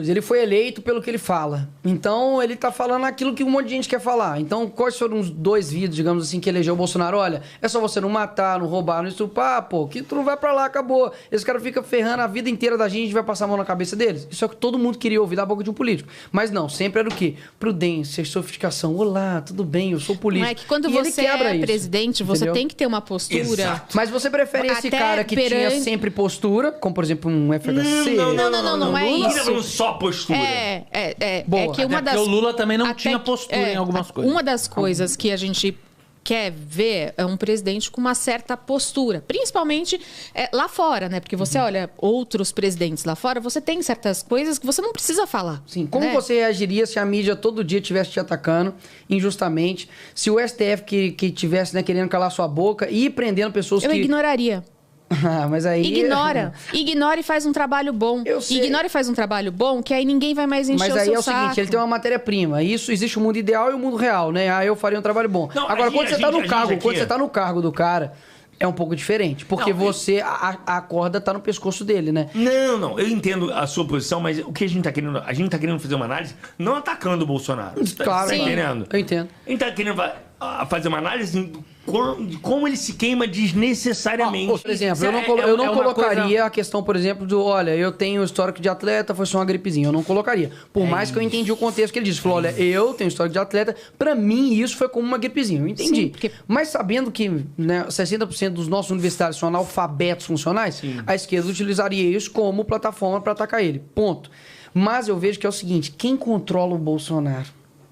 coisa, ele foi eleito pelo que ele fala. Então, ele tá falando aquilo que um monte de gente quer falar. Então, quais foram os 2 vídeos, digamos assim, que elegeu o Bolsonaro? Olha, é só você não matar, não roubar, não estuprar, pô, que tu não vai pra lá, acabou. Esse cara fica ferrando a vida inteira da gente vai passar a mão na cabeça deles. Isso é o que todo mundo queria ouvir da boca de um político. Mas não, sempre era o quê? Prudência, sofisticação. Olá, tudo bem, eu sou político. Não é que quando e você é isso, presidente, você entendeu? tem que ter uma postura. Exato. Mas você prefere esse cara que tinha sempre postura, como por exemplo um FHC? Não é isso. Não só postura. Boa. É que uma Até das... porque o Lula também não até tinha postura em algumas coisas. Uma das coisas que a gente quer ver é um presidente com uma certa postura, principalmente lá fora, né? Porque você olha outros presidentes lá fora, você tem certas coisas que você não precisa falar. Sim, como né? você reagiria se a mídia todo dia estivesse te atacando injustamente, se o STF que tivesse, né, querendo calar sua boca e prendendo pessoas Eu que... ignoraria. Mas aí... Ignora e faz um trabalho bom. Eu sei. Ignora e faz um trabalho bom, que aí ninguém vai mais encher Mas o aí seu é o saco. seguinte, ele tem uma matéria-prima. Isso existe o mundo ideal e o mundo real, né? Aí eu faria um trabalho bom. Não, agora, quando você tá no cargo, aqui... quando você tá no cargo do cara, é um pouco diferente. Porque você, a corda tá no pescoço dele, né? Não. Eu entendo a sua posição, mas o que a gente tá querendo... A gente tá querendo fazer uma análise não atacando o Bolsonaro. Claro, tá entendendo? Eu entendo. A gente tá querendo fazer uma análise de como ele se queima desnecessariamente. Por exemplo, eu não colocaria a questão, por exemplo, do olha, eu tenho histórico de atleta, foi só uma gripezinha. Eu não colocaria. Por mais que eu entendi o contexto que ele disse. Falou, olha, eu tenho histórico de atleta, pra mim isso foi como uma gripezinha. Eu entendi. Sim, porque... Mas sabendo que, né, 60% dos nossos universitários são analfabetos funcionais, a esquerda utilizaria isso como plataforma pra atacar ele. Ponto. Mas eu vejo que é o seguinte, quem controla o Bolsonaro?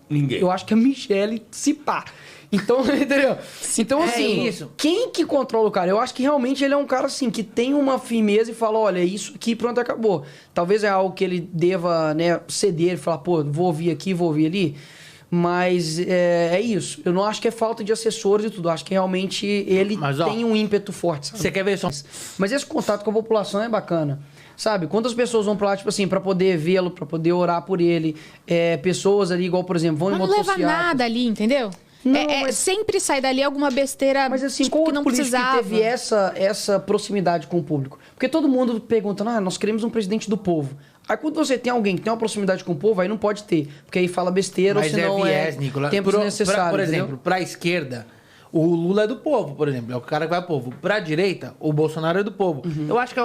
Ninguém. Eu acho que a Michelle se pá. Então, entendeu? Então, assim, isso. Quem que controla o cara? Eu acho que realmente ele é um cara, assim, que tem uma firmeza e fala, olha, isso aqui, pronto, acabou. Talvez é algo que ele deva, né, ceder e falar, pô, vou ouvir aqui, vou ouvir ali. Mas é isso. Eu não acho que é falta de assessores e tudo. Eu acho que realmente ele tem um ímpeto forte, sabe? Você quer ver só... Mas esse contato com a população é bacana. Sabe? Quantas pessoas vão pra lá, tipo assim, pra poder vê-lo, pra poder orar por ele. Pessoas ali, igual, por exemplo, vão em Mas não leva motocicleta. nada ali, entendeu? Não, mas... Sempre sai dali alguma besteira, mas assim, tipo, qual que outro não político precisava. que teve essa proximidade com o público? Porque todo mundo pergunta, nós queremos um presidente do povo. Aí quando você tem alguém que tem uma proximidade com o povo, aí não pode ter. Porque aí fala besteira, Mas ou senão viés, Nicolas. tempo desnecessário. Por exemplo, pra esquerda, o Lula é do povo, por exemplo. É o cara que vai ao povo. Pra direita, o Bolsonaro é do povo. Eu acho que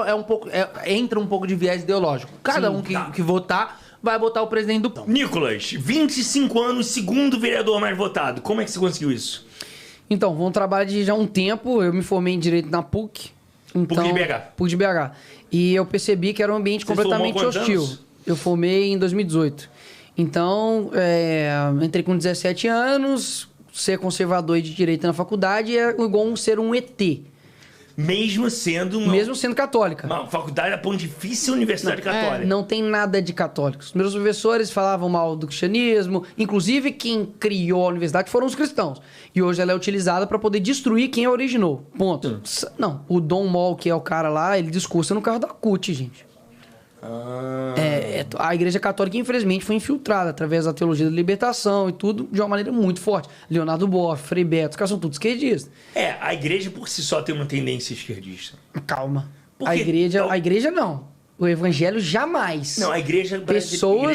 entra um pouco de viés ideológico. Cada um que votar vai botar o presidente do povo. Nicolas, 25 anos, segundo vereador mais votado. Como é que você conseguiu isso? Então, vou trabalhar de já um tempo. Eu me formei em Direito na PUC. Então, PUC de BH. PUC de BH. E eu percebi que era um ambiente completamente hostil. Anos? Eu formei em 2018. Então, entrei com 17 anos, ser conservador e de direito na faculdade é igual ser um ET. Mesmo sendo católica. Uma faculdade da Pontifícia Universidade Católica. Não tem nada de católicos. Os meus professores falavam mal do cristianismo. Inclusive, quem criou a universidade foram os cristãos. E hoje ela é utilizada para poder destruir quem a originou. Ponto. Não, o Dom Moll, que é o cara lá, ele discursa no carro da CUT, gente. A Igreja Católica, infelizmente, foi infiltrada através da teologia da libertação e tudo de uma maneira muito forte. Leonardo Boff, Frei Beto, os caras são todos esquerdistas. A igreja por si só tem uma tendência esquerdista. Calma. Por A quê? igreja não. O evangelho jamais. Não, a igreja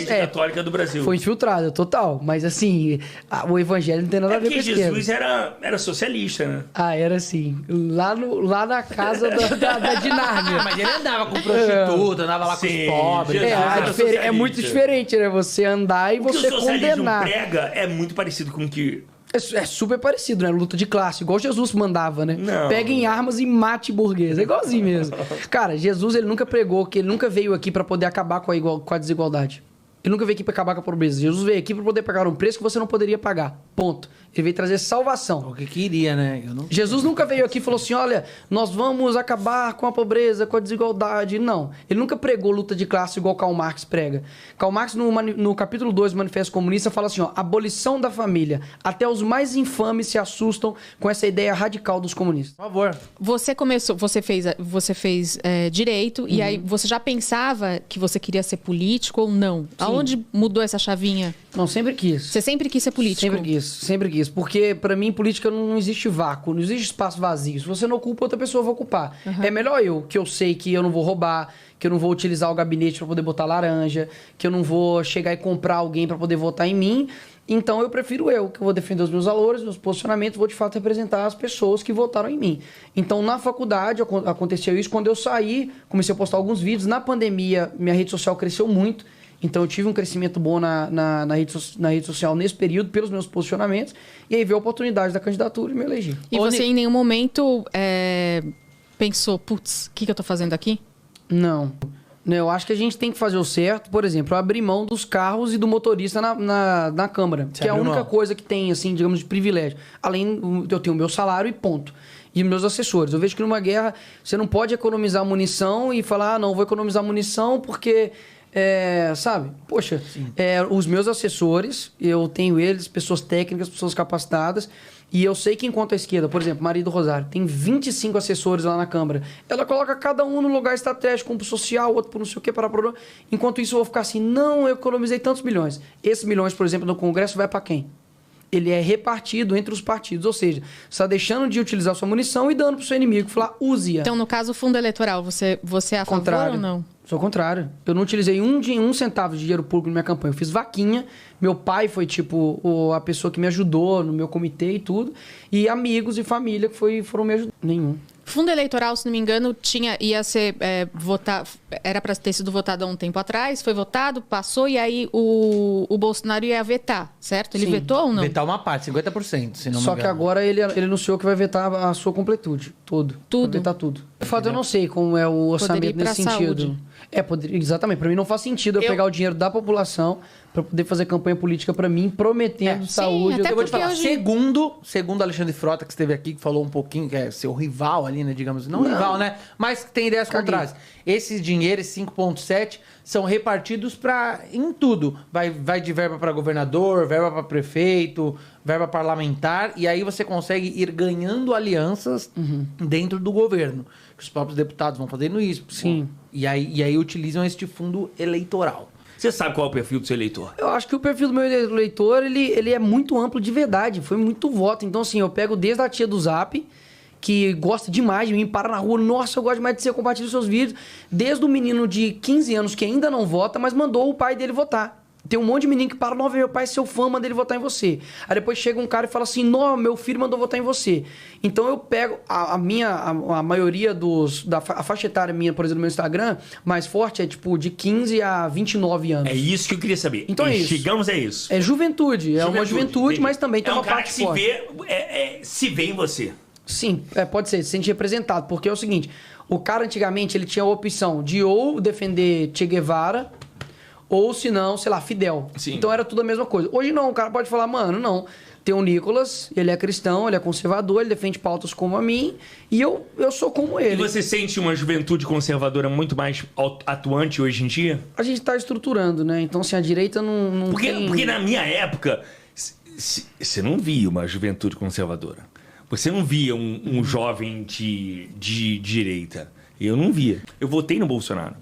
católica do Brasil. Foi infiltrada, total. Mas assim, o evangelho não tem nada a ver com a esquerda. Jesus era socialista, né? Era assim. Lá na casa da Dinárnia. Mas ele andava com prostituta, andava lá com os pobres. É muito diferente, né? Você andar e você condenar. O que o socialismo prega é muito parecido com o que... É super parecido, né? Luta de classe, igual Jesus mandava, né? Não. Peguem armas e mate burguês. É igualzinho mesmo. Cara, Jesus, ele nunca pregou, que ele nunca veio aqui pra poder acabar com a desigualdade. Ele nunca veio aqui pra acabar com a pobreza. Jesus veio aqui pra poder pagar um preço que você não poderia pagar. Ponto. Ele veio trazer salvação. O que queria, né? Jesus nunca veio aqui e falou assim, olha, nós vamos acabar com a pobreza, com a desigualdade. Não. Ele nunca pregou luta de classe igual Karl Marx prega. Karl Marx, no capítulo 2 do Manifesto Comunista, fala assim, abolição da família. Até os mais infames se assustam com essa ideia radical dos comunistas. Por favor. Você fez direito, e aí você já pensava que você queria ser político ou não? Sim. Aonde mudou essa chavinha? Não, sempre quis. Você sempre quis ser político? Sempre quis. sempre quis. Porque, pra mim, política não existe vácuo, não existe espaço vazio. Se você não ocupa, outra pessoa vai ocupar. É melhor que eu sei que eu não vou roubar, que eu não vou utilizar o gabinete pra poder botar laranja, que eu não vou chegar e comprar alguém pra poder votar em mim. Então, eu prefiro que eu vou defender os meus valores, meus posicionamentos, vou, de fato, representar as pessoas que votaram em mim. Então, na faculdade, aconteceu isso. Quando eu saí, comecei a postar alguns vídeos. Na pandemia, minha rede social cresceu muito. Então, eu tive um crescimento bom na rede social nesse período, pelos meus posicionamentos. E aí veio a oportunidade da candidatura e me elegi. E você em nenhum momento pensou, putz, o que eu tô fazendo aqui? Não. Eu acho que a gente tem que fazer o certo. Por exemplo, eu abri mão dos carros e do motorista na Câmara. Que é a única coisa que tem, assim, digamos, de privilégio. Além, eu tenho o meu salário e ponto. E meus assessores. Eu vejo que numa guerra, você não pode economizar munição e falar, não, vou economizar munição porque... sabe? Poxa, os meus assessores, eu tenho eles, pessoas técnicas, pessoas capacitadas, e eu sei que enquanto a esquerda, por exemplo, Maria do Rosário, tem 25 assessores lá na Câmara, ela coloca cada um no lugar estratégico, um pro social, outro pro não sei o que, para problema. Enquanto isso eu vou ficar assim, não, eu economizei tantos milhões. Esses milhões, por exemplo, no Congresso vai para quem? Ele é repartido entre os partidos, ou seja, você está deixando de utilizar sua munição e dando para o seu inimigo, falar, use-a. Então, no caso, o fundo eleitoral, você é a favor ou não? Sou contrário. Eu não utilizei um centavo de dinheiro público na minha campanha. Eu fiz vaquinha. Meu pai foi, a pessoa que me ajudou no meu comitê e tudo. E amigos e família que foram me ajudar. Nenhum. Fundo eleitoral, se não me engano, ia ser votado, era para ter sido votado há um tempo atrás, foi votado, passou, e aí o Bolsonaro ia vetar, certo? Ele vetou ou não? Vetar uma parte, 50%, se não me engano. Só que agora ele anunciou que vai vetar a sua completude, tudo. Tudo? Vai vetar tudo. De fato, eu não sei como é o orçamento nesse sentido. Exatamente. Para mim não faz sentido eu pegar o dinheiro da população para poder fazer campanha política para mim, prometendo saúde. Até Eu vou te falar, hoje... segundo Alexandre Frota, que esteve aqui, que falou um pouquinho, que é seu rival ali, né, digamos, não rival, né, mas que tem ideias contrárias. Esses dinheiros, 5,7, são repartidos em tudo. Vai de verba para governador, verba para prefeito, verba parlamentar, e aí você consegue ir ganhando alianças dentro do governo. Que os próprios deputados vão fazendo isso. Sim. E aí utilizam este fundo eleitoral. Você sabe qual é o perfil do seu eleitor? Eu acho que o perfil do meu eleitor, ele é muito amplo de verdade. Foi muito voto. Então, assim, eu pego desde a tia do Zap, que gosta demais de mim, para na rua, nossa, eu gosto demais de você, compartilha os seus vídeos. Desde o menino de 15 anos que ainda não vota, mas mandou o pai dele votar. Tem um monte de menino que para, não, meu pai é seu fã, manda ele votar em você. Aí depois chega um cara e fala assim, não, meu filho mandou votar em você. Então eu pego a maioria a faixa etária minha, por exemplo, no meu Instagram, mais forte é tipo de 15 a 29 anos. É isso que eu queria saber. Então é isso. Chegamos a isso. É juventude, uma juventude, mas também tem uma parte forte. Se vê em você. Sim, pode ser, se sente representado, porque é o seguinte, o cara antigamente ele tinha a opção de ou defender Che Guevara, ou se não, sei lá, Fidel. Sim. Então era tudo a mesma coisa. Hoje não, o cara pode falar, mano, não. Tem o Nicolas, ele é cristão, ele é conservador, ele defende pautas como a mim, e eu sou como ele. E você sente uma juventude conservadora muito mais atuante hoje em dia? A gente tá estruturando, né? Então, assim, a direita não tem... Porque na minha época, você não via uma juventude conservadora. Você não via um jovem de direita. Eu não via. Eu votei no Bolsonaro.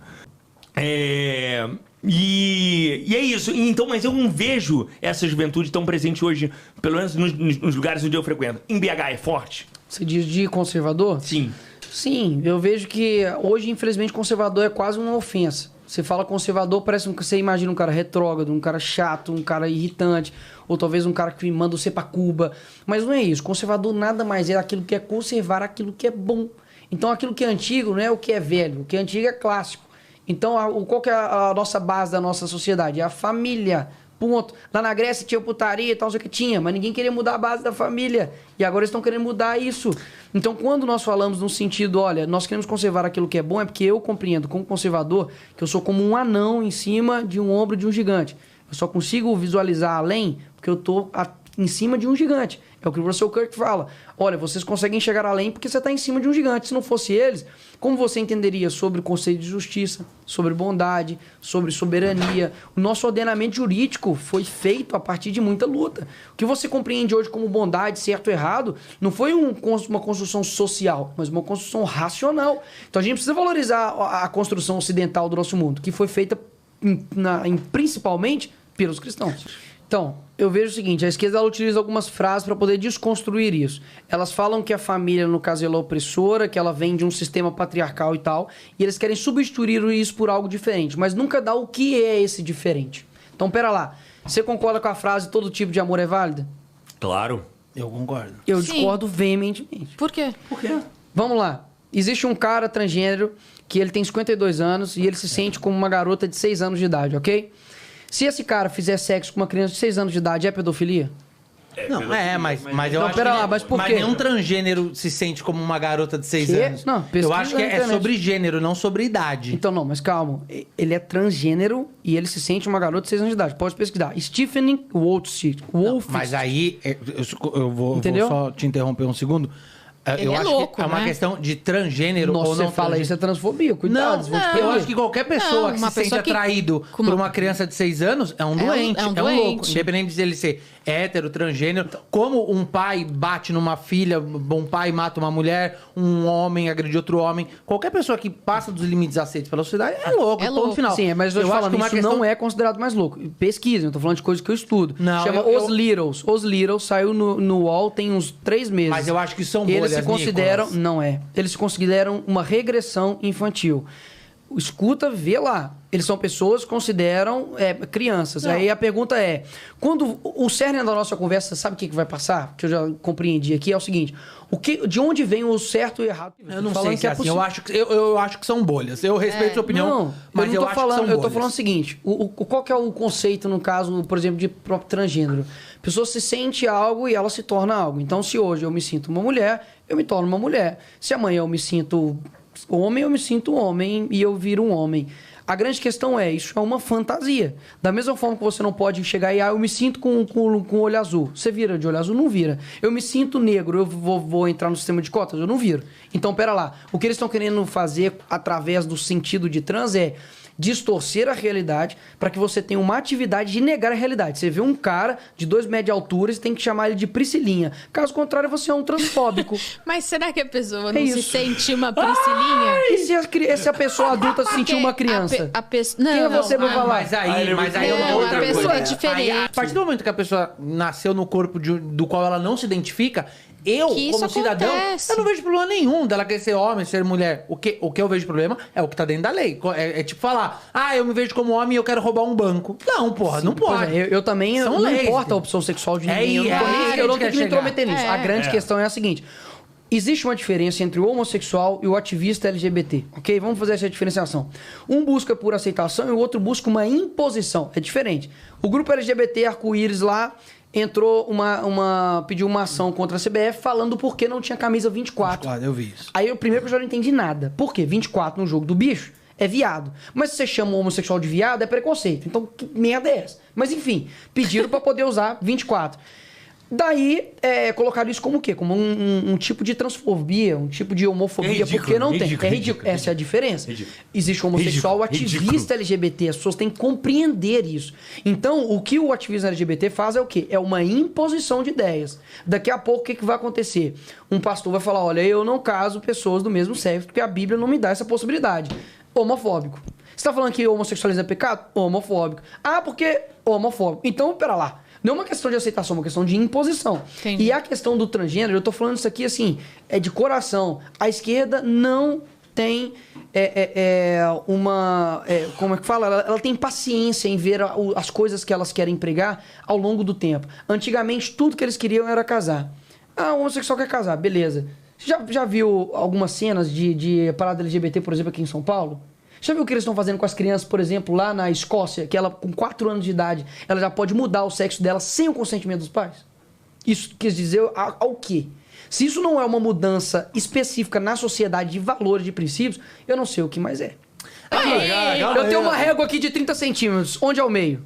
E é isso. Então, mas eu não vejo essa juventude tão presente hoje, pelo menos nos lugares onde eu frequento. Em BH é forte? Você diz de conservador? Sim. Sim, eu vejo que hoje, infelizmente, conservador é quase uma ofensa. Você fala conservador, parece que você imagina um cara retrógrado, um cara chato, um cara irritante, ou talvez um cara que manda você pra Cuba. Mas não é isso. Conservador nada mais é aquilo que é conservar aquilo que é bom. Então, aquilo que é antigo não é o que é velho. O que é antigo é clássico. Então, qual que é a nossa base da nossa sociedade? É a família. Ponto. Lá na Grécia tinha putaria e tal, não sei o que tinha, mas ninguém queria mudar a base da família. E agora eles estão querendo mudar isso. Então, quando nós falamos no sentido, olha, nós queremos conservar aquilo que é bom, é porque eu compreendo, como conservador, que eu sou como um anão em cima de um ombro de um gigante. Eu só consigo visualizar além porque eu estou em cima de um gigante. É o que o Russell Kirk fala. Olha, vocês conseguem chegar além porque você está em cima de um gigante. Se não fosse eles, como você entenderia sobre o conceito de justiça, sobre bondade, sobre soberania? O nosso ordenamento jurídico foi feito a partir de muita luta. O que você compreende hoje como bondade, certo ou errado, não foi uma construção social, mas uma construção racional. Então a gente precisa valorizar a construção ocidental do nosso mundo, que foi feita principalmente pelos cristãos. Então, eu vejo o seguinte, a esquerda ela utiliza algumas frases para poder desconstruir isso. Elas falam que a família, no caso, ela é opressora, que ela vem de um sistema patriarcal e tal, e eles querem substituir isso por algo diferente, mas nunca dá o que é esse diferente. Então, pera lá, você concorda com a frase todo tipo de amor é válido? Claro. Eu concordo. Eu Sim. discordo veementemente. Por quê? Vamos lá. Existe um cara transgênero que ele tem 52 anos e ele se sente como uma garota de 6 anos de idade, ok? Se esse cara fizer sexo com uma criança de 6 anos de idade, é pedofilia? Não, mas eu Não, acho pera que... lá, mas por mas quê? nenhum transgênero se sente como uma garota de 6 Quê? anos. Não, pesquisa eu acho que na é internet. sobre gênero, não sobre idade. Então não, mas calma. Ele é transgênero e ele se sente uma garota de 6 anos de idade. Pode pesquisar. Stephen Wolfstein. Mas aí, eu vou Entendeu? só te interromper um segundo. Ele Eu é acho louco, que é uma né? questão de transgênero Nossa, ou não você fala transgênero. isso é transfobia. Cuidado. Não, eu acho que qualquer pessoa Não, que uma se sente pessoa que- atraído com por uma- uma criança de 6 anos é um doente, é um louco. doente. Independente de ele ser hétero, transgênero. Como um pai bate numa filha, um pai mata uma mulher, um homem agride outro homem. Qualquer pessoa que passa dos limites aceitos pela sociedade é louco. É ponto louco. final. Sim, mas eu tô acho falando, que uma isso questão... não é considerado mais louco. Pesquisem, eu tô falando de coisas que eu estudo. Não, Chama eu- Os Littles. Os Littles saiu no UOL tem uns 3 meses. Mas eu acho que são Eles bolhas, se consideram... Nicolas. Não é. Eles se consideram uma regressão infantil. Escuta, vê lá. Eles são pessoas que consideram crianças. Não. Aí a pergunta é... Quando o cerne da nossa conversa, sabe o que vai passar? Que eu já compreendi aqui, é o seguinte. De onde vem o certo e o errado? Eu não Falando sei se é assim. possível. Eu acho que são bolhas. Eu respeito sua opinião, Não, mas eu não tô acho falando, que são eu tô bolhas. falando o seguinte, qual que é o conceito, no caso, por exemplo, de próprio transgênero? A pessoa se sente algo e ela se torna algo. Então, se hoje eu me sinto uma mulher, eu me torno uma mulher. Se amanhã eu me sinto homem, eu me sinto homem e eu viro um homem. A grande questão é, isso é uma fantasia. Da mesma forma que você não pode chegar e, eu me sinto com olho azul. Você vira de olho azul? Não vira. Eu me sinto negro, eu vou entrar no sistema de cotas? Eu não viro. Então, pera lá. O que eles estão querendo fazer através do sentido de trans é distorcer a realidade para que você tenha uma atividade de negar a realidade. Você vê um cara de 2 metros de altura, você tem que chamar ele de Priscilinha. Caso contrário, você é um transfóbico. Mas será que a pessoa não É se isso. sente uma Priscilinha? E se a pessoa adulta se sentir uma criança? Não, Quem é você pra não, falar? Mas aí é uma Não, outra a pessoa coisa. é diferente. Aí, a partir do momento que a pessoa nasceu no corpo do qual ela não se identifica, eu, Que isso como cidadão, acontece. eu não vejo problema nenhum dela querer ser homem, ser mulher. O que eu vejo problema é o que tá dentro da lei. É tipo falar, eu me vejo como homem e eu quero roubar um banco. Não, porra, não Pois pode. é, eu também, São não leis. importa a opção sexual de É ninguém. Eu não, tô aí nem- que eu a não gente tenho que me quer chegar. intrometer nisso. É. A grande questão é a seguinte. Existe uma diferença entre o homossexual e o ativista LGBT, ok? Vamos fazer essa diferenciação. Um busca por aceitação e o outro busca uma imposição. É diferente. O grupo LGBT Arco-Íris lá entrou pediu uma ação contra a CBF falando por que não tinha camisa 24. Claro, eu vi isso. Aí, primeiro que eu já não entendi nada. Por quê? 24 no jogo do bicho é viado. Mas se você chama o homossexual de viado, é preconceito. Então, que merda é essa? Mas, enfim, pediram pra poder usar 24. Daí, colocaram isso como o quê? Como um tipo de transfobia, um tipo de homofobia, É ridículo, porque não ridículo, tem. É ridículo. ridículo. Essa é a diferença. Ridículo. Existe o homossexual, o Ridículo, ativista ridículo. LGBT. As pessoas têm que compreender isso. Então, o que o ativismo LGBT faz é o quê? É uma imposição de ideias. Daqui a pouco, o que vai acontecer? Um pastor vai falar, olha, eu não caso pessoas do mesmo sexo, porque a Bíblia não me dá essa possibilidade. Homofóbico. Você tá falando que homossexualismo é pecado? Homofóbico. Porque homofóbico. Então, pera lá. Não é uma questão de aceitação, é uma questão de imposição. Entendi. E a questão do transgênero, eu tô falando isso aqui assim, é de coração. A esquerda não tem como é que fala? Ela tem paciência em ver as coisas que elas querem pregar ao longo do tempo. Antigamente, tudo que eles queriam era casar. O homossexual quer casar, beleza. Você já viu algumas cenas de parada LGBT, por exemplo, aqui em São Paulo? Já viu o que eles estão fazendo com as crianças, por exemplo, lá na Escócia, que ela, com 4 anos de idade, ela já pode mudar o sexo dela sem o consentimento dos pais? Isso quer dizer ao quê? Se isso não é uma mudança específica na sociedade de valores, de princípios, eu não sei o que mais é. Eu tenho uma régua aqui de 30 centímetros. Onde é o meio?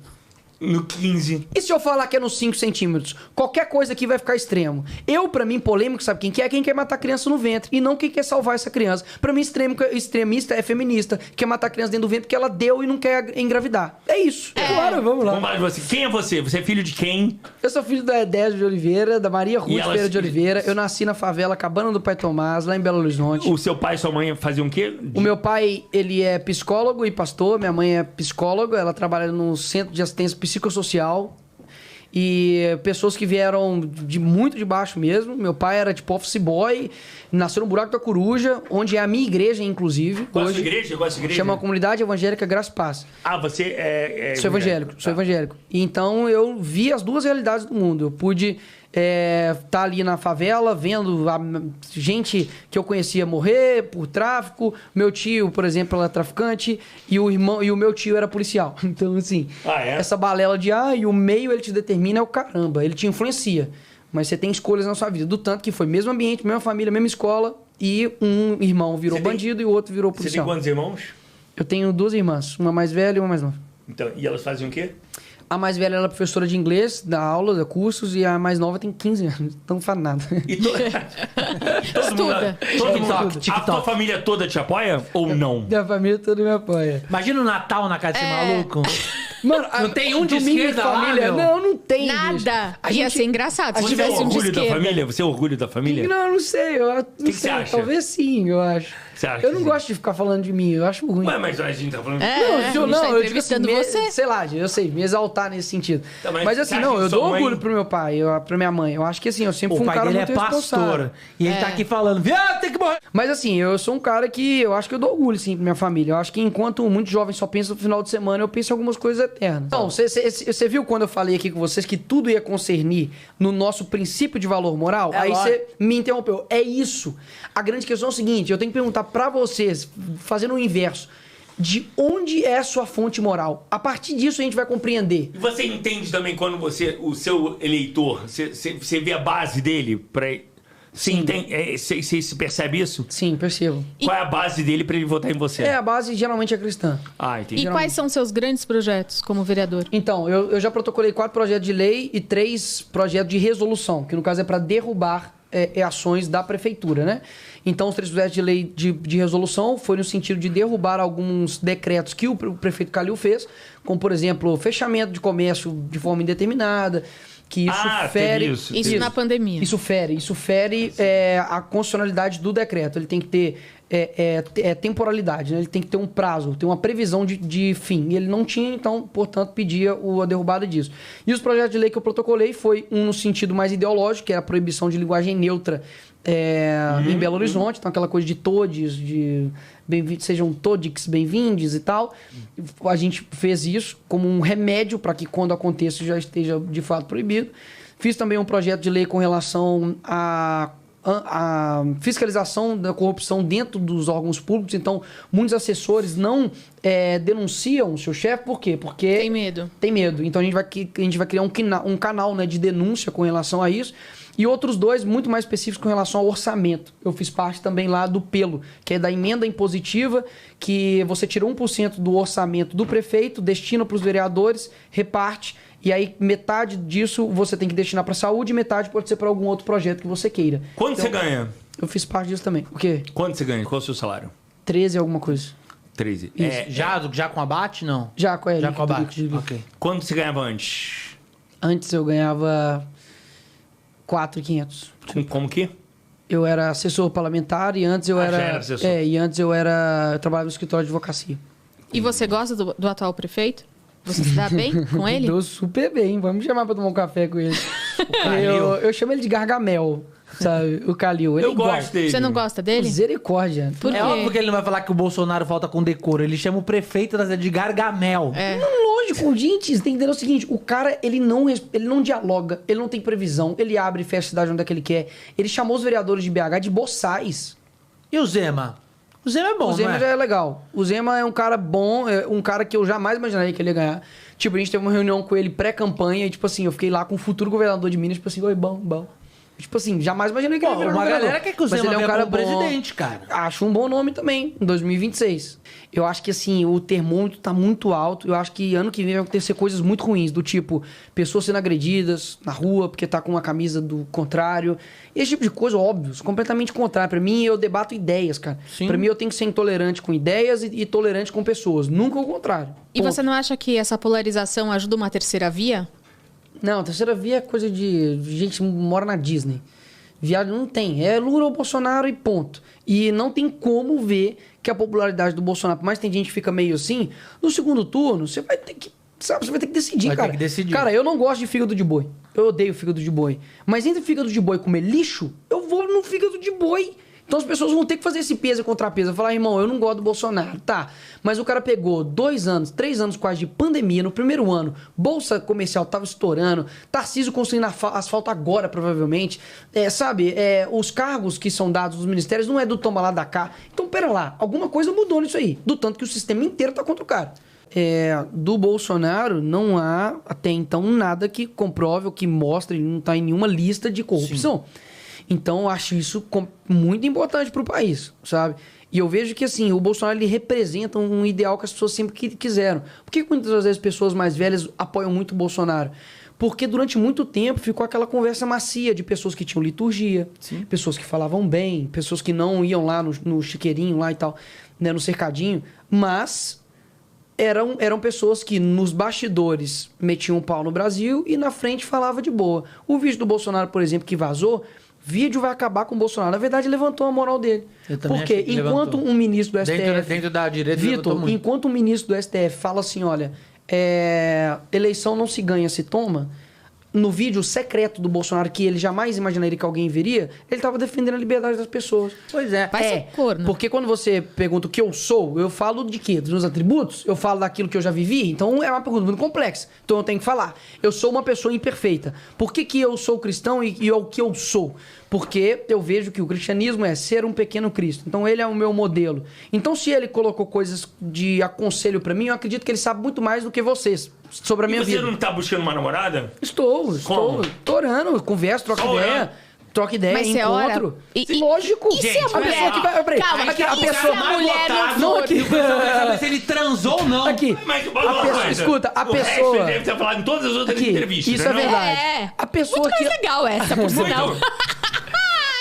No 15. E se eu falar que é nos 5 centímetros? Qualquer coisa aqui vai ficar extremo. pra mim, polêmico, sabe quem que é? Quem quer matar a criança no ventre. E não quem quer salvar essa criança. Pra mim, extremista é feminista. Quer matar a criança dentro do ventre porque ela deu e não quer engravidar. É isso. Claro, vamos lá. Vamos falar de você. Quem é você? Você é filho de quem? Eu sou filho da Edésio de Oliveira, da Maria Ruth ela- Feira de Oliveira. Eu nasci na favela Cabana do Pai Tomás, lá em Belo Horizonte. O seu pai e sua mãe faziam o quê? O meu pai, ele é psicólogo e pastor. Minha mãe é psicóloga. Ela trabalha no Centro de Assistência Psicossocial. E pessoas que vieram de muito de baixo mesmo. Meu pai era tipo office boy, nasceu no Buraco da Coruja, onde é a minha igreja, inclusive. Qual a sua igreja? Qual a sua igreja? Chama a Comunidade Evangélica Graça e Paz. Ah, você Sou evangélico, sou evangélico. Então eu vi as duas realidades do mundo. Eu pude tá ali na favela, vendo a gente que eu conhecia morrer por tráfico. Meu tio, por exemplo, era traficante e o meu tio era policial. Então, assim, essa balela de e o meio ele te determina é o caramba, ele te influencia. Mas você tem escolhas na sua vida. Do tanto que foi mesmo ambiente, mesma família, mesma escola, e um irmão virou bandido e o outro virou policial. Você tem quantos irmãos? Eu tenho 2 irmãs, uma mais velha e uma mais nova. Então, e elas fazem o quê? A mais velha ela é professora de inglês, dá aula, dá cursos, e a mais nova tem 15 anos. Não faz nada. E todo Estuda. mundo, a tua família toda te apoia ou não? Minha família toda me apoia. Imagina o Natal na casa desse maluco. Mano, Não tem um de domingo esquerda lá, família. meu? Não tem. bicho. Nada. A Ia gente- ser engraçado se Você é tivesse um de orgulho da esquerda. família? Você é orgulho da família? Não sei. Eu não que sei. você acha? Talvez sim, eu acho. Você acha Eu que não sim? gosto de ficar falando de mim, eu acho ruim. Ué, mas a gente tá falando... É, Não, a gente tá eu digo assim, entrevistando você. sei lá, eu sei, me exaltar nesse sentido. Tá, mas mas você assim, acha não, que eu sua dou mãe- orgulho pro meu pai, pra minha mãe. Eu acho que assim, eu sempre O fui um pai cara dele é muito responsável. pastor. E ele tá aqui falando, viado, tem que morrer. Mas assim, eu sou um cara que eu acho que eu dou orgulho, sim, pra minha família. Eu acho que enquanto muitos jovens só pensam no final de semana, eu penso em algumas coisas eternas. Então, você viu quando eu falei aqui com vocês que tudo ia concernir no nosso princípio de valor moral? É Aí lógico. você me interrompeu. É isso. A grande questão é o seguinte, eu tenho que perguntar pra vocês, fazendo o inverso, de onde é a sua fonte moral? A partir disso a gente vai compreender. E você entende também quando o seu eleitor, você vê a base dele pra... Você entende? Você se percebe isso? Sim, percebo. Qual é a base dele pra ele votar em você? A base geralmente é cristã. Ah, entendi. E quais são seus grandes projetos como vereador? Então, eu já protocolei 4 projetos de lei e 3 projetos de resolução, que no caso é para derrubar ações da prefeitura, né? Então, os 3 projetos de lei de resolução foi no sentido de derrubar alguns decretos que o prefeito Calil fez, como, por exemplo, o fechamento de comércio de forma indeterminada, que isso fere... teve Isso na pandemia. Isso fere a constitucionalidade do decreto. Ele tem que ter temporalidade, né? Ele tem que ter um prazo, ter uma previsão de fim. E ele não tinha, então, portanto, pedia a derrubada disso. E os projetos de lei que eu protocolei foi um no sentido mais ideológico, que é a proibição de linguagem neutra em Belo Horizonte. Então, aquela coisa de todes, de sejam todix bem-vindes e tal. A gente fez isso como um remédio para que quando aconteça já esteja de fato proibido. Fiz também um projeto de lei com relação a fiscalização da corrupção dentro dos órgãos públicos. Então, muitos assessores não denunciam o seu chefe. Por quê? Porque Tem medo. tem medo. Então, a gente vai criar um canal, né, de denúncia com relação a isso. E outros 2 muito mais específicos com relação ao orçamento. Eu fiz parte também lá do PELO, que é da emenda impositiva, que você tira 1% do orçamento do prefeito, destina para os vereadores, reparte, e aí metade disso você tem que destinar para saúde e metade pode ser para algum outro projeto que você queira. Quanto você ganha? Eu fiz parte disso também. O quê? Quanto você ganha? Qual é o seu salário? 13 alguma coisa. 13. Já com abate, não? Já com Já com abate. líquido. Ok. Quanto você ganhava antes? Antes eu ganhava 4.500. Como que? Eu era assessor parlamentar e antes eu já era... era assessor. Eu trabalhava no escritório de advocacia. E você gosta do atual prefeito? Você se dá bem com ele? Dou super bem. Vamos chamar pra tomar um café com ele. eu chamo ele de Gargamel, sabe? O Calil. Ele é Eu igual. gosto dele. Você não gosta dele? Misericórdia. Por quê? É óbvio que ele não vai falar que o Bolsonaro falta com decoro. Ele chama o prefeito da cidade de Gargamel. Lógico, gente, você tem que entender o seguinte: o cara, ele não dialoga, ele não tem previsão, ele abre e fecha a cidade onde é que ele quer. Ele chamou os vereadores de BH de boçais. E o Zema? O Zema é bom, O Zema não é? já é legal. O Zema é um cara bom, é um cara que eu jamais imaginaria que ele ia ganhar. Tipo, a gente teve uma reunião com ele pré-campanha e, tipo assim, eu fiquei lá com o futuro governador de Minas, tipo assim, oi, bom. Tipo assim, jamais imaginei que ele ia virar Uma governador. galera quer que o Mas Zema ele é um venha cara como bom. presidente, cara. Acho um bom nome também, em 2026. Eu acho que, assim, o termômetro tá muito alto. Eu acho que ano que vem vai acontecer coisas muito ruins, do tipo, pessoas sendo agredidas na rua porque tá com uma camisa do contrário. Esse tipo de coisa, óbvio, completamente contrário. Pra mim, eu debato ideias, cara. Sim. Pra mim, eu tenho que ser intolerante com ideias e tolerante com pessoas. Nunca o contrário. E Ponto. você não acha que essa polarização ajuda uma terceira via? Não, a terceira via é coisa de gente que mora na Disney. Viado não tem. É Lula ou Bolsonaro e ponto. E não tem como ver que a popularidade do Bolsonaro, por mais que tem gente que fica meio assim, no segundo turno, você vai ter que sabe, você vai ter que decidir, Vai ter cara. que decidir. Cara, eu não gosto de fígado de boi. Eu odeio fígado de boi. Mas entre fígado de boi e comer lixo, eu vou no fígado de boi. Então as pessoas vão ter que fazer esse peso e contrapeso. Falar, irmão, eu não gosto do Bolsonaro. Tá, mas o cara pegou 2 anos, 3 anos quase de pandemia. No primeiro ano, bolsa comercial tava estourando. Tarcísio construindo asfalto agora, provavelmente. Os cargos que são dados dos ministérios não é do toma lá da cá. Então, pera lá, alguma coisa mudou nisso aí. Do tanto que o sistema inteiro tá contra o cara. Do Bolsonaro, não há até então nada que comprove ou que mostre, ele não tá em nenhuma lista de corrupção. Sim. Então, eu acho isso muito importante pro país, sabe? E eu vejo que, assim, o Bolsonaro, ele representa um ideal que as pessoas sempre quiseram. Por que muitas vezes pessoas mais velhas apoiam muito o Bolsonaro? Porque durante muito tempo ficou aquela conversa macia de pessoas que tinham liturgia, sim, pessoas que falavam bem, pessoas que não iam lá no chiqueirinho lá e tal, né, no cercadinho, mas eram pessoas que nos bastidores metiam um pau no Brasil e na frente falava de boa. O vídeo do Bolsonaro, por exemplo, que vazou, vídeo vai acabar com o Bolsonaro. Na verdade, levantou a moral dele. Porque enquanto um ministro do STF... Dentro da direita, Vitor, enquanto um ministro do STF fala assim, olha, eleição não se ganha, se toma... No vídeo secreto do Bolsonaro, que ele jamais imaginaria que alguém veria, ele estava defendendo a liberdade das pessoas. Pois é. Vai ser corno. Porque quando você pergunta o que eu sou, eu falo de quê? Dos meus atributos? Eu falo daquilo que eu já vivi? Então é uma pergunta muito complexa. Então eu tenho que falar. Eu sou uma pessoa imperfeita. Por que eu sou cristão e o que eu sou? Porque eu vejo que o cristianismo é ser um pequeno Cristo. Então ele é o meu modelo. Então se ele colocou coisas de aconselho pra mim, eu acredito que ele sabe muito mais do que vocês sobre a minha vida. E você não tá buscando uma namorada? Estou orando, converso, troca ideia, mas encontro. Lógico. E se a mulher que vai... Peraí, calma, aqui, a pessoa... a mulher não, aqui. O pessoal quer saber se ele transou ou não. Aqui. Mas, Escuta, a pessoa... Ele deve ter falado em todas as outras aqui, entrevistas. isso é verdade. A pessoa muito que... mais legal essa, por sinal.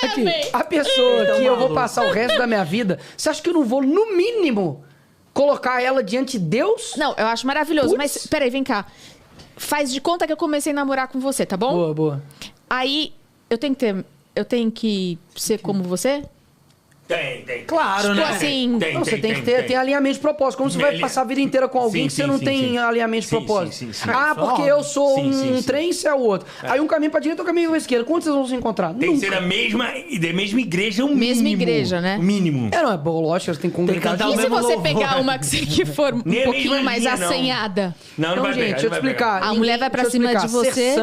Aqui, a pessoa que eu vou passar o resto da minha vida, você acha que eu não vou, no mínimo, colocar ela diante de Deus? Não, eu acho maravilhoso. Mas, peraí, vem cá. Faz de conta que eu comecei a namorar com você, tá bom? Boa. Aí, eu tenho que ser como você? Tem. Claro, né? Assim, Você tem que ter alinhamento de propósito. Como você vai passar a vida inteira com alguém que você não tem alinhamento de propósito? Sim. Porque eu sou um trem, você é o outro. Aí um caminho pra direita e um caminho pra esquerda. Quando vocês vão se encontrar? Tem que ser da mesma igreja, o mínimo. Mesma igreja, né? O mínimo. Não é bom, lógico, você tem que congregar. cantar E o se mesmo você louvor. pegar uma que for um pouquinho mais assanhada? Não Então, vai gente, pegar, deixa eu te não vai explicar. A mulher vai pra cima de você.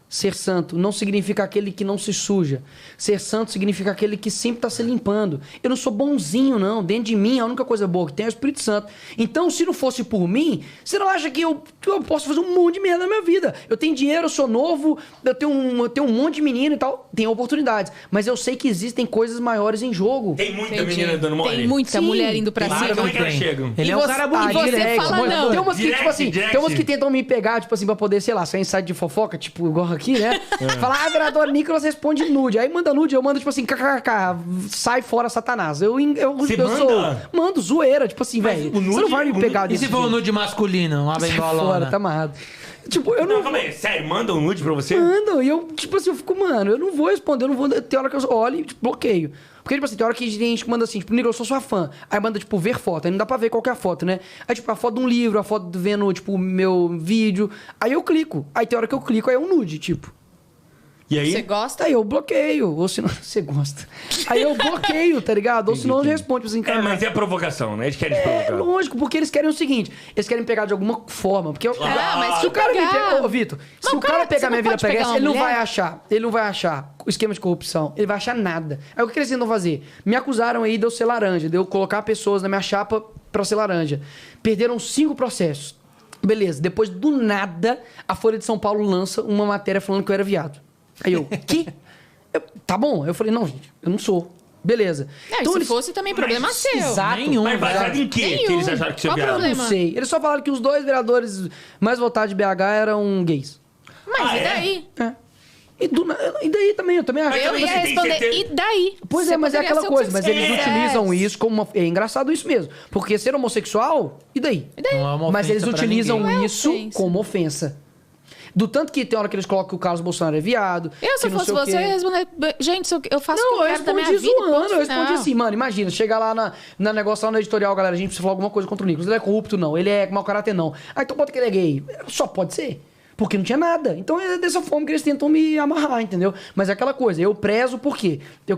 Ser santo não significa aquele que não se suja. Ser santo significa aquele que sempre está se limpando. Eu não sou bonzinho, não. Dentro de mim, a única coisa boa que tem é o Espírito Santo. Então, se não fosse por mim, você não acha que eu posso fazer um monte de merda na minha vida? Eu tenho dinheiro, eu sou novo, eu tenho um monte de menino e tal. Tenho oportunidades. Mas eu sei que existem coisas maiores em jogo. Tem muita menina dando mole. Tem muita mulher indo pra cima. Como é que elas chegam? Ele é um cara bonito. E você direct, fala não. Tem umas que, Direct, tipo assim, direct. tem umas que tentam me pegar, tipo assim, pra poder, sei lá, sair em site de fofoca, tipo, igual aqui, né? Falar, vereador Nicolas responde nude. Aí manda nude, eu mando, tipo assim, kkk, sai fora, Satanás. Você manda? Mando zoeira, tipo assim, velho. Você não vai me pegar E desse se for um jeito. nude masculino, uma Sai bengolona? fora, tá amarrado. Tipo, eu não... Calma aí, sério, manda um nude pra você? Mandam, e eu, tipo assim, eu fico, mano, eu não vou responder, eu não vou... Tem hora que eu olho e, tipo, bloqueio. Porque, tipo assim, tem hora que a gente manda assim, tipo, Nicolas, eu sou sua fã. Aí manda, tipo, ver foto. Aí não dá pra ver qual que é a foto, né? Aí, tipo, a foto de um livro, a foto vendo, tipo, meu vídeo. Aí eu clico. Aí tem hora que eu clico, aí é um nude, tipo. E aí? Você gosta? Aí eu bloqueio, ou senão você gosta. Aí eu bloqueio, tá ligado? Ou senão eu respondo, tipo assim, cara. Mas é provocação, né? Eles querem te provocar. Lógico, porque eles querem o seguinte, eles querem pegar de alguma forma, porque mas se o cara me pegar. pegar, ô Vitor, se o cara pegar você minha não vida pode pegar pegar, uma ele não mulher? vai achar o esquema de corrupção, ele vai achar nada. Aí o que eles tentam fazer? Me acusaram aí de eu ser laranja, de eu colocar pessoas na minha chapa pra ser laranja. Perderam 5 processos. Beleza, depois do nada, a Folha de São Paulo lança uma matéria falando que eu era viado. Aí eu, que? Tá bom. Eu falei, não, gente, eu não sou. Beleza. Se fosse também problema seu. Exato. Nenhum. Mas baseado em quê que eles acharam que você é Qual viado? problema? Não sei. Eles só falaram que os 2 vereadores mais votados de BH eram gays. Mas e daí? É. E daí também, eu também acho. Eu você ia tem responder, certeza? e daí? Pois Você é, mas é poderia aquela ser o que coisa. você Mas eles quisesse. utilizam isso como uma... É engraçado isso mesmo. Porque ser homossexual, e daí? Não é uma Mas ofensa eles pra utilizam ninguém. isso Não é ofensa. como ofensa. Do tanto que tem hora que eles colocam que o Carlos Bolsonaro é viado. Eu, se que não fosse sei o você, quê. eu ia responder. Gente, eu faço o Não, que eu eu quero da minha respondi vida. zoando, eu respondi Não. assim, mano, imagina, chega lá na negócio lá no editorial, galera, a gente precisa falar alguma coisa contra o Nicolas. Ele é corrupto, não. Ele é mau caráter, não. Ah, então bota que ele é gay. Só pode ser. Porque não tinha nada. Então é dessa forma que eles tentam me amarrar, entendeu? Mas é aquela coisa, eu prezo porque eu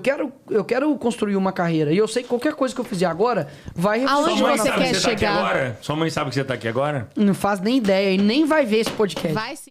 quero construir uma carreira. E eu sei que qualquer coisa que eu fizer agora vai Aonde Sua mãe você sabe quer que você tá aqui chegar? agora? Sua mãe sabe que você tá aqui agora? Não faz nem ideia e nem vai ver esse podcast. Vai se...